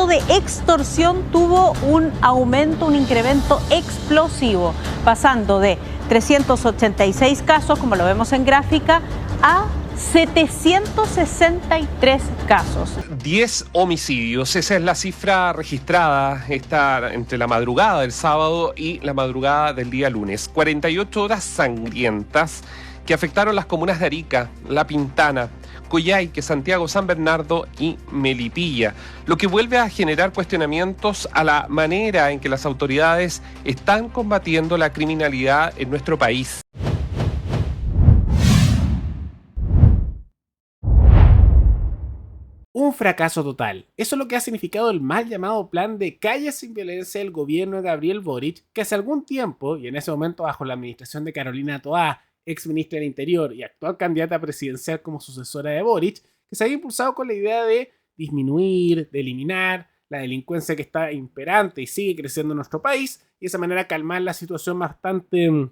de extorsión tuvo un aumento, un incremento explosivo, pasando de 386 casos, como lo vemos en gráfica, a 763 casos. 10 homicidios, esa es la cifra registrada entre la madrugada del sábado y la madrugada del día lunes. 48 horas sangrientas que afectaron las comunas de Arica, La Pintana, Coyhaique, Santiago, San Bernardo y Melipilla, lo que vuelve a generar cuestionamientos a la manera en que las autoridades están combatiendo la criminalidad en nuestro país. Un fracaso total. Eso es lo que ha significado el mal llamado Plan de Calles sin Violencia del gobierno de Gabriel Boric, que hace algún tiempo, y en ese momento bajo la administración de Carolina Toá, ex ministra del Interior y actual candidata presidencial como sucesora de Boric, que se había impulsado con la idea de disminuir, de eliminar la delincuencia que está imperante y sigue creciendo en nuestro país, y de esa manera calmar la situación bastante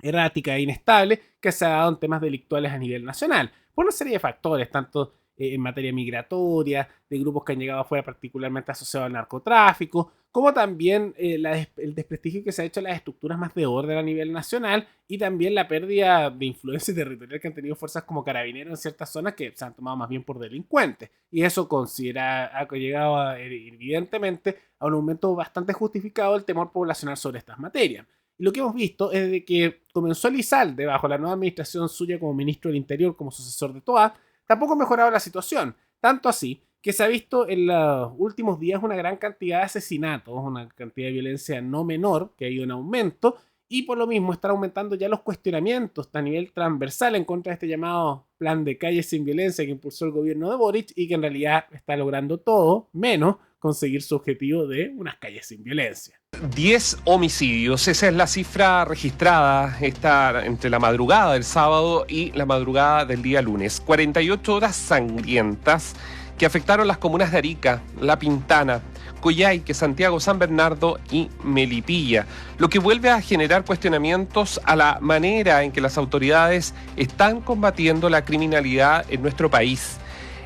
errática e inestable que se ha dado en temas delictuales a nivel nacional, por una serie de factores, tanto en materia migratoria, de grupos que han llegado afuera particularmente asociados al narcotráfico, como también el desprestigio que se ha hecho a las estructuras más de orden a nivel nacional y también la pérdida de influencia territorial que han tenido fuerzas como Carabineros en ciertas zonas que se han tomado más bien por delincuentes. Y eso ha llegado evidentemente a un aumento bastante justificado del temor poblacional sobre estas materias. Y lo que hemos visto es de que comenzó Elizalde bajo la nueva administración suya como ministro del Interior, como sucesor de Toá, tampoco ha mejorado la situación, tanto así que se ha visto en los últimos días una gran cantidad de asesinatos, una cantidad de violencia no menor que ha ido en aumento, y por lo mismo están aumentando ya los cuestionamientos a nivel transversal en contra de este llamado Plan de Calles sin Violencia que impulsó el gobierno de Boric y que en realidad está logrando todo menos conseguir su objetivo de unas calles sin violencia. 10 homicidios, esa es la cifra registrada entre la madrugada del sábado y la madrugada del día lunes. 48 horas sangrientas que afectaron las comunas de Arica, La Pintana, Coyhaique, Santiago, San Bernardo y Melipilla, lo que vuelve a generar cuestionamientos a la manera en que las autoridades están combatiendo la criminalidad en nuestro país.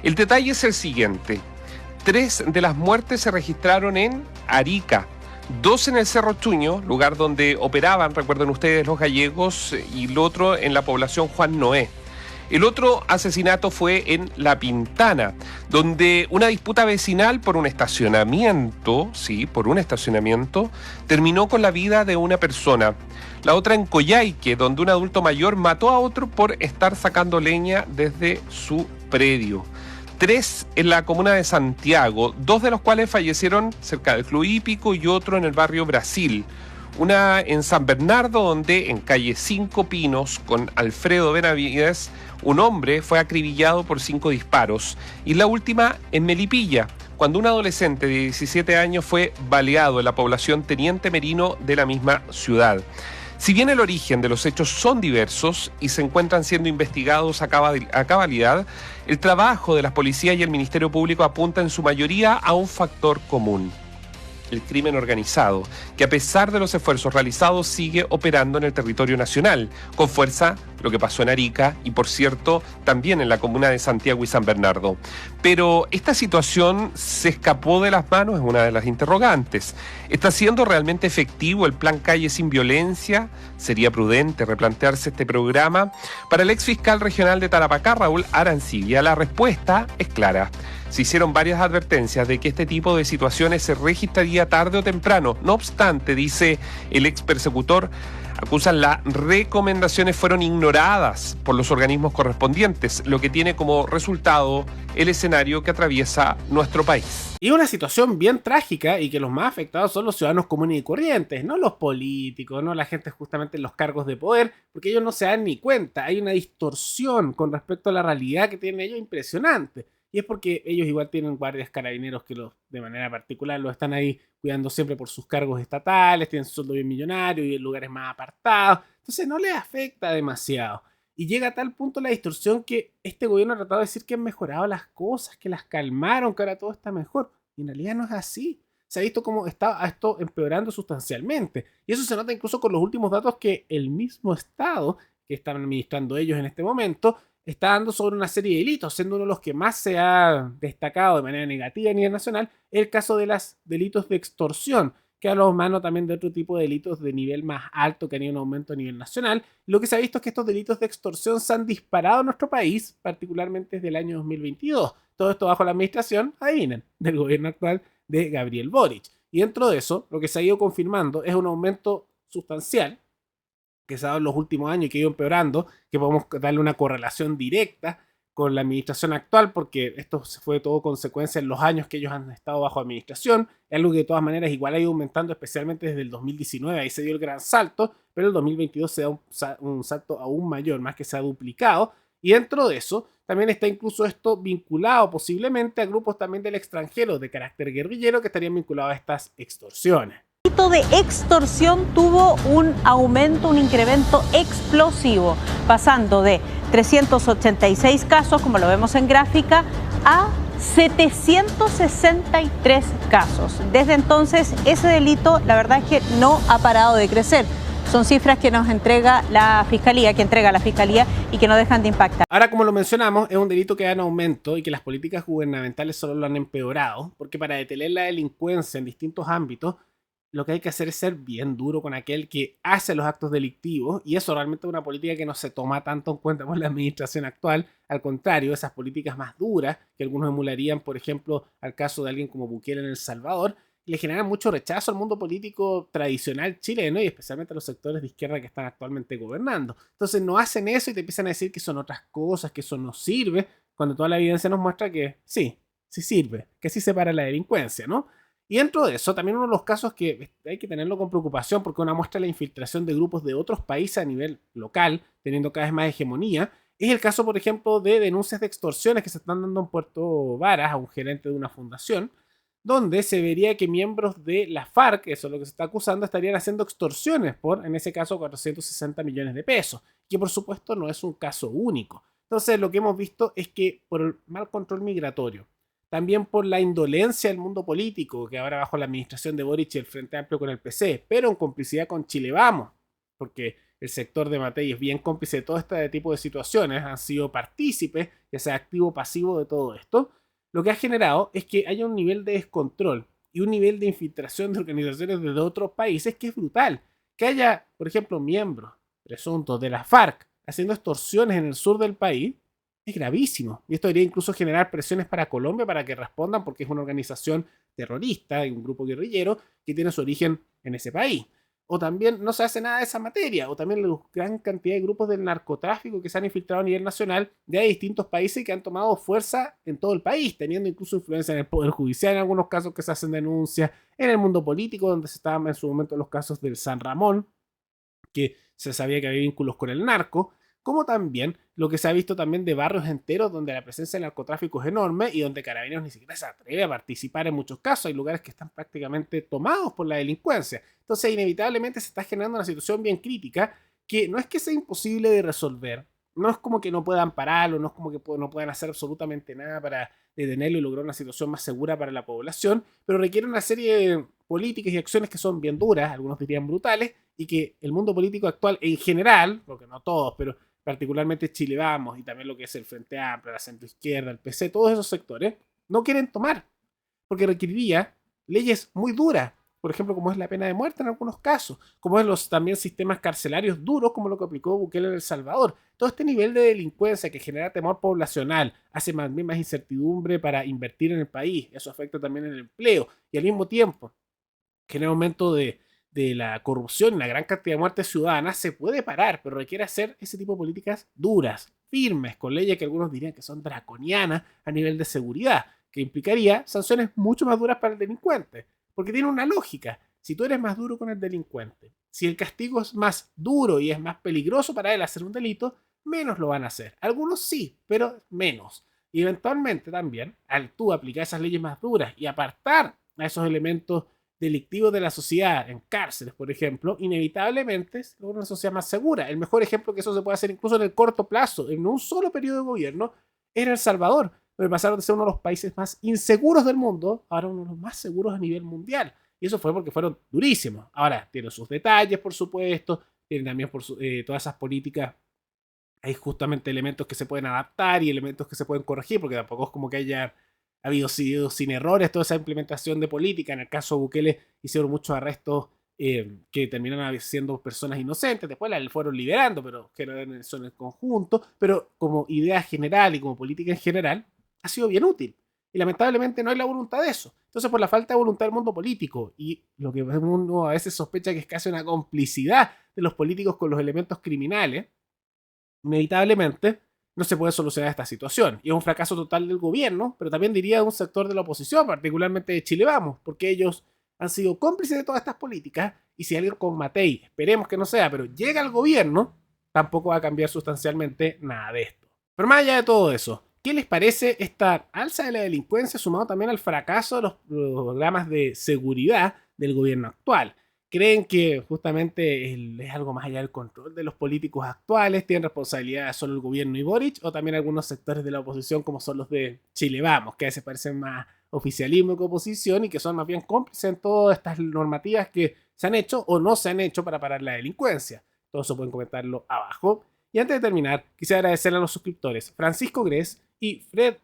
El detalle es el siguiente: 3 de las muertes se registraron en Arica, 2 en el Cerro Chuño, lugar donde operaban, recuerden ustedes, los gallegos, y el otro en la población Juan Noé. El otro asesinato fue en La Pintana, donde una disputa vecinal por un estacionamiento, terminó con la vida de una persona. La otra en Coyhaique, donde un adulto mayor mató a otro por estar sacando leña desde su predio. 3 en la comuna de Santiago, 2 de los cuales fallecieron cerca del Club Hípico y otro en el barrio Brasil. Una en San Bernardo, donde en calle 5 Pinos, con Alfredo Benavides, un hombre fue acribillado por 5 disparos. Y la última en Melipilla, cuando un adolescente de 17 años fue baleado en la población Teniente Merino de la misma ciudad. Si bien el origen de los hechos son diversos y se encuentran siendo investigados a cabalidad, el trabajo de las policías y el Ministerio Público apunta en su mayoría a un factor común: el crimen organizado, que a pesar de los esfuerzos realizados sigue operando en el territorio nacional, con fuerza, lo que pasó en Arica y, por cierto, también en la comuna de Santiago y San Bernardo. Pero esta situación se escapó de las manos, es una de las interrogantes. ¿Está siendo realmente efectivo el Plan Calle sin Violencia? ¿Sería prudente replantearse este programa? Para el exfiscal regional de Tarapacá, Raúl Arancibia, la respuesta es clara. Se hicieron varias advertencias de que este tipo de situaciones se registraría tarde o temprano. No obstante, dice el ex persecutor, acusan las recomendaciones fueron ignoradas por los organismos correspondientes, lo que tiene como resultado el escenario que atraviesa nuestro país. Y una situación bien trágica y que los más afectados son los ciudadanos comunes y corrientes, no los políticos, no la gente justamente en los cargos de poder, porque ellos no se dan ni cuenta. Hay una distorsión con respecto a la realidad que tienen ellos impresionante. Y es porque ellos igual tienen guardias carabineros que de manera particular los están ahí cuidando siempre por sus cargos estatales, tienen su sueldo bien millonario y en lugares más apartados. Entonces no les afecta demasiado. Y llega a tal punto la distorsión que este gobierno ha tratado de decir que han mejorado las cosas, que las calmaron, que ahora todo está mejor. Y en realidad no es así. Se ha visto cómo está esto empeorando sustancialmente. Y eso se nota incluso con los últimos datos que el mismo Estado, que están administrando ellos en este momento, está dando sobre una serie de delitos, siendo uno de los que más se ha destacado de manera negativa a nivel nacional el caso de los delitos de extorsión, que a los mano también de otro tipo de delitos de nivel más alto que han ido en aumento a nivel nacional. Lo que se ha visto es que estos delitos de extorsión se han disparado en nuestro país, particularmente desde el año 2022. Todo esto bajo la administración, adivinen, del gobierno actual de Gabriel Boric. Y dentro de eso, lo que se ha ido confirmando es un aumento sustancial que se ha dado en los últimos años y que ha ido empeorando, que podemos darle una correlación directa con la administración actual, porque esto fue todo consecuencia en los años que ellos han estado bajo administración. Es algo que de todas maneras igual ha ido aumentando, especialmente desde el 2019, ahí se dio el gran salto, pero el 2022 se da un salto aún mayor, más que se ha duplicado. Y dentro de eso, también está incluso esto vinculado posiblemente a grupos también del extranjero de carácter guerrillero que estarían vinculados a estas extorsiones. El delito de extorsión tuvo un aumento, un incremento explosivo, pasando de 386 casos, como lo vemos en gráfica, a 763 casos. Desde entonces, ese delito, la verdad es que no ha parado de crecer. Son cifras que nos entrega la Fiscalía, y que no dejan de impactar. Ahora, como lo mencionamos, es un delito que va en aumento y que las políticas gubernamentales solo lo han empeorado, porque para detener la delincuencia en distintos ámbitos, lo que hay que hacer es ser bien duro con aquel que hace los actos delictivos, y eso realmente es una política que no se toma tanto en cuenta por la administración actual. Al contrario, esas políticas más duras, que algunos emularían, por ejemplo, al caso de alguien como Bukele en El Salvador, le generan mucho rechazo al mundo político tradicional chileno y especialmente a los sectores de izquierda que están actualmente gobernando. Entonces no hacen eso y te empiezan a decir que son otras cosas, que eso no sirve, cuando toda la evidencia nos muestra que sí sirve, que sí separa la delincuencia, ¿no? Y dentro de eso, también uno de los casos que hay que tenerlo con preocupación, porque una muestra la infiltración de grupos de otros países a nivel local, teniendo cada vez más hegemonía, es el caso, por ejemplo, de denuncias de extorsiones que se están dando en Puerto Varas a un gerente de una fundación, donde se vería que miembros de la FARC, eso es lo que se está acusando, estarían haciendo extorsiones por, en ese caso, 460 millones de pesos, que por supuesto no es un caso único. Entonces, lo que hemos visto es que por el mal control migratorio, también por la indolencia del mundo político, que ahora bajo la administración de Boric y el Frente Amplio con el PC, pero en complicidad con Chile Vamos, porque el sector de Matei es bien cómplice de todo este tipo de situaciones, han sido partícipes, ya sea activo o pasivo de todo esto, lo que ha generado es que haya un nivel de descontrol y un nivel de infiltración de organizaciones de otros países que es brutal. Que haya, por ejemplo, miembros presuntos de la FARC haciendo extorsiones en el sur del país es gravísimo. Y esto debería incluso generar presiones para Colombia para que respondan, porque es una organización terrorista y un grupo guerrillero que tiene su origen en ese país. O también no se hace nada de esa materia, o también la gran cantidad de grupos del narcotráfico que se han infiltrado a nivel nacional de distintos países que han tomado fuerza en todo el país, teniendo incluso influencia en el Poder Judicial en algunos casos que se hacen denuncias, en el mundo político, donde se estaban en su momento los casos del San Ramón, que se sabía que había vínculos con el narco, como también lo que se ha visto también de barrios enteros donde la presencia del narcotráfico es enorme y donde Carabineros ni siquiera se atreve a participar en muchos casos. Hay lugares que están prácticamente tomados por la delincuencia. Entonces, inevitablemente se está generando una situación bien crítica que no es que sea imposible de resolver, no es como que no puedan pararlo, no es como que no puedan hacer absolutamente nada para detenerlo y lograr una situación más segura para la población, pero requiere una serie de políticas y acciones que son bien duras, algunos dirían brutales, y que el mundo político actual en general, porque no todos, pero particularmente Chile Vamos y también lo que es el Frente Amplio, la centroizquierda, el PC, todos esos sectores, no quieren tomar, porque requeriría leyes muy duras, por ejemplo, como es la pena de muerte en algunos casos, como es los también sistemas carcelarios duros, como lo que aplicó Bukele en El Salvador. Todo este nivel de delincuencia que genera temor poblacional, hace más incertidumbre para invertir en el país, eso afecta también el empleo, y al mismo tiempo genera aumento de la corrupción y una gran cantidad de muertes ciudadanas, se puede parar, pero requiere hacer ese tipo de políticas duras, firmes, con leyes que algunos dirían que son draconianas a nivel de seguridad, que implicaría sanciones mucho más duras para el delincuente, porque tiene una lógica. Si tú eres más duro con el delincuente, si el castigo es más duro y es más peligroso para él hacer un delito, menos lo van a hacer. Algunos sí, pero menos. Y eventualmente también, al tú aplicar esas leyes más duras y apartar a esos elementos delictivos de la sociedad en cárceles, por ejemplo, inevitablemente es una sociedad más segura. El mejor ejemplo que eso se puede hacer incluso en el corto plazo, en un solo periodo de gobierno, era El Salvador, donde pasaron de ser uno de los países más inseguros del mundo, ahora uno de los más seguros a nivel mundial. Y eso fue porque fueron durísimos. Ahora, tienen sus detalles, por supuesto, tienen también todas esas políticas hay justamente elementos que se pueden adaptar y elementos que se pueden corregir, porque tampoco es como que haya habido sido sin errores toda esa implementación de política. En el caso de Bukele hicieron muchos arrestos que terminaron siendo personas inocentes, después las fueron liberando, pero que son en el conjunto, pero como idea general y como política en general, ha sido bien útil. Y lamentablemente no hay la voluntad de eso. Entonces, por la falta de voluntad del mundo político y lo que uno a veces sospecha que es casi una complicidad de los políticos con los elementos criminales, inevitablemente no se puede solucionar esta situación. Y es un fracaso total del gobierno, pero también diría de un sector de la oposición, particularmente de Chile Vamos, porque ellos han sido cómplices de todas estas políticas, y si alguien con Matei, esperemos que no sea, pero llega al gobierno, tampoco va a cambiar sustancialmente nada de esto. Pero más allá de todo eso, ¿qué les parece esta alza de la delincuencia sumado también al fracaso de los programas de seguridad del gobierno actual? ¿Creen que justamente es algo más allá del control de los políticos actuales? ¿Tienen responsabilidad solo el gobierno y Boric? ¿O también algunos sectores de la oposición como son los de Chile Vamos, que a veces parecen más oficialismo que oposición y que son más bien cómplices en todas estas normativas que se han hecho o no se han hecho para parar la delincuencia? Todo eso pueden comentarlo abajo. Y antes de terminar, quisiera agradecerle a los suscriptores Francisco Gres y Fred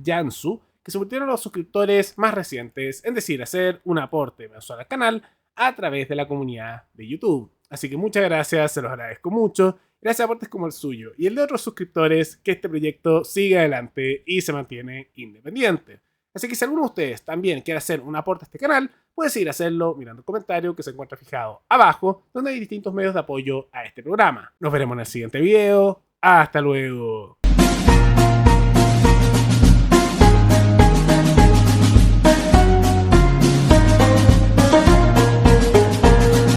Jansu, que se convirtieron en los suscriptores más recientes, es decir, hacer un aporte mensual al canal a través de la comunidad de YouTube. Así que muchas gracias, se los agradezco mucho. Gracias a aportes como el suyo y el de otros suscriptores, que este proyecto siga adelante y se mantiene independiente. Así que si alguno de ustedes también quiere hacer un aporte a este canal, puede seguir hacerlo mirando el comentario que se encuentra fijado abajo, donde hay distintos medios de apoyo a este programa. Nos veremos en el siguiente video. Hasta luego.